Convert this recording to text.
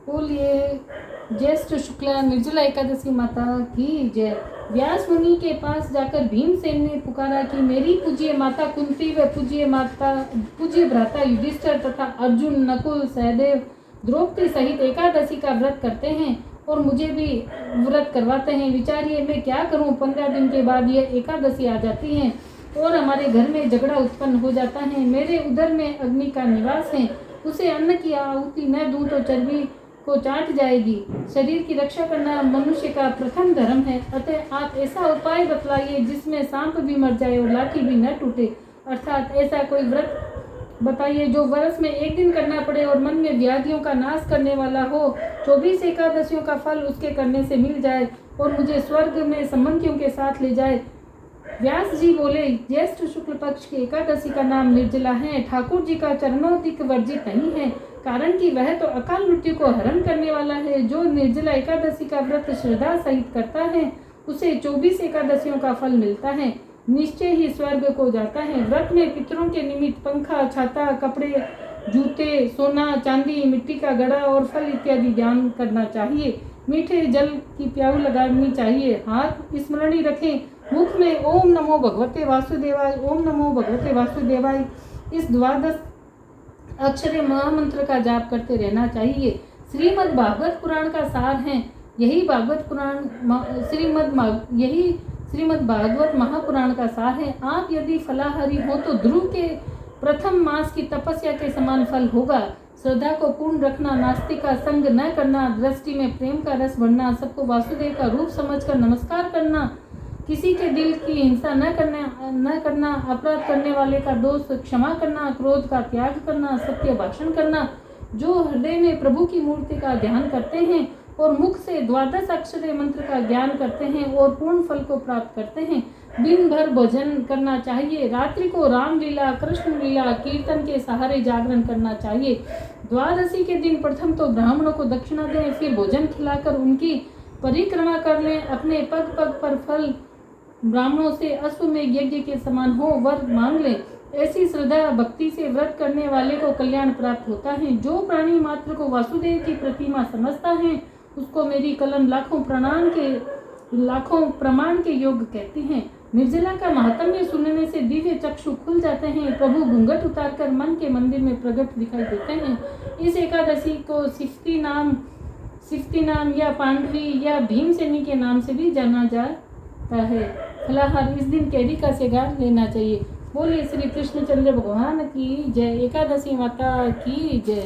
बोलिए ज्येष्ठ शुक्ला निर्जला एकादशी माता की जय। व्यास मुनि के पास जाकर भीमसेन ने पुकारा कि मेरी पूज्य माता कुंती व पूज्य भ्राता युधिष्ठिर तथा अर्जुन, नकुल, सहदेव, द्रौपदी सहित एकादशी का व्रत करते हैं और मुझे भी व्रत करवाते हैं। विचारिए मैं क्या करूं। 15 दिन के बाद यह एकादशी आ जाती है और हमारे घर में झगड़ा उत्पन्न हो जाता है। मेरे उदर में अग्नि का निवास है, उसे अन्न की आहुति न दूं तो चर्बी को चाट जाएगी। शरीर की रक्षा करना मनुष्य का प्रथम धर्म है, अतः आप ऐसा उपाय बतलाइए जिसमें सांप भी मर जाए और लाठी भी न टूटे। अर्थात ऐसा कोई व्रत बताइए जो वर्ष में एक दिन करना पड़े और मन में व्याधियों का नाश करने वाला हो। 24 एकादशियों का फल उसके करने से मिल जाए और मुझे स्वर्ग में संबंधियों के साथ ले जाए। व्यास जी बोले, ज्येष्ठ शुक्ल पक्ष की एकादशी का नाम निर्जला है। ठाकुर जी का चरणोदिक वर्जित नहीं है, कारण कि वह तो अकाल मृत्यु को हरण करने वाला है। जो निर्जला एकादशी का व्रत श्रद्धा सहित करता है उसे 24 एकादशियों का फल मिलता है, निश्चय ही स्वर्ग को जाता है। व्रत में पितरों के निमित्त पंखा, छाता, कपड़े, जूते, सोना, चांदी, मिट्टी का घड़ा और फल इत्यादि दान करना चाहिए। मीठे जल की प्याऊ लगानी चाहिए। हाथ स्मरणी रखें, मुख में ओम नमो भगवते वासुदेवाय, ओम नमो भगवते वासुदेवाय इस 12 अक्षर महामंत्र का जाप करते रहना चाहिए। श्रीमद् भागवत पुराण का सार है। यही श्रीमद् भागवत महापुराण का सार है। आप यदि फलाहारी हो तो ध्रुव के प्रथम मास की तपस्या के समान फल होगा। श्रद्धा को पूर्ण रखना, नास्तिक का संग न करना, दृष्टि में प्रेम का रस भरना, सबको वासुदेव का रूप समझकर नमस्कार करना, किसी के दिल की हिंसा न करना, अपराध करने वाले का दोष क्षमा करना, क्रोध का त्याग करना, सत्य भाषण करना। जो हृदय में प्रभु की मूर्ति का ध्यान करते हैं और मुख से 12 अक्षर मंत्र का ज्ञान करते हैं और पूर्ण फल को प्राप्त करते हैं, दिन भर भोजन करना चाहिए। रात्रि को रामलीला, कृष्ण लीला, कीर्तन के सहारे जागरण करना चाहिए। द्वादशी के दिन प्रथम तो ब्राह्मणों को दक्षिणा दें, फिर भोजन खिलाकर उनकी परिक्रमा कर लें। अपने पग पग पर फल ब्राह्मणों से अश्वमेध यज्ञ के समान हो वर मांग ले। ऐसी श्रद्धा भक्ति से व्रत करने वाले को कल्याण प्राप्त होता है। जो प्राणी मात्र को वासुदेव की प्रतिमा समझता है उसको मेरी कलम लाखों प्रमाण के योग कहती है। निर्जला का महात्म्य सुनने से दिव्य चक्षु खुल जाते हैं। प्रभु घूंघट उतारकर मन के मंदिर में प्रकट दिखाई देते हैं। इस एकादशी को सिफ्ती नाम या पांडवी या भीमसेनी के नाम से भी जाना जाता है। फलाहार इस दिन कैरी का सेगार लेना चाहिए। बोलिए श्री कृष्णचंद्र भगवान की जय। एकादशी माता की जय।